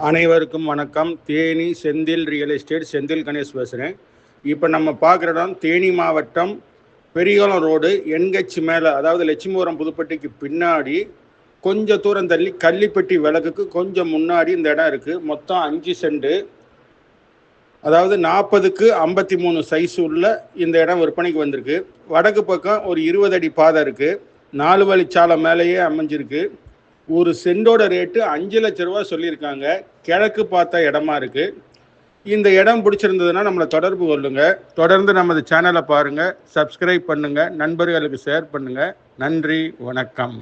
அனைவருக்கும் வணக்கம். Theni Senthil real estate Senthil Ganesh பேசுகிறேன். இப்போ நம்ம பார்க்குற இடம் தேனி மாவட்டம் பெரியகுளம் ரோடு என்ஹெச் மேலே, அதாவது லட்சுமிபுரம் புதுப்பட்டிக்கு பின்னாடி கொஞ்சம் தூரம் தள்ளி கள்ளிப்பட்டி விளக்குக்கு கொஞ்சம் முன்னாடி இந்த இடம் இருக்குது. மொத்தம் 5 சென்ட், அதாவது 40க்கு 53 சைஸ் உள்ள இந்த இடம் விற்பனைக்கு வந்திருக்கு. வடக்கு பக்கம் ஒரு 20 அடி பாதை இருக்குது. 4 வழிச்சாலை மேலேயே அமைஞ்சிருக்கு. ஒரு சென்டோட ரேட்டு 5 லட்ச ரூபா சொல்லியிருக்காங்க. கிழக்கு பார்த்த இடமா இருக்கு. இந்த இடம் பிடிச்சிருந்ததுன்னா நம்மளை தொடர்பு கொள்ளுங்க. தொடர்ந்து நமது சேனலை பாருங்க, சப்ஸ்கிரைப் பண்ணுங்க, நண்பர்களுக்கு ஷேர் பண்ணுங்க. நன்றி, வணக்கம்.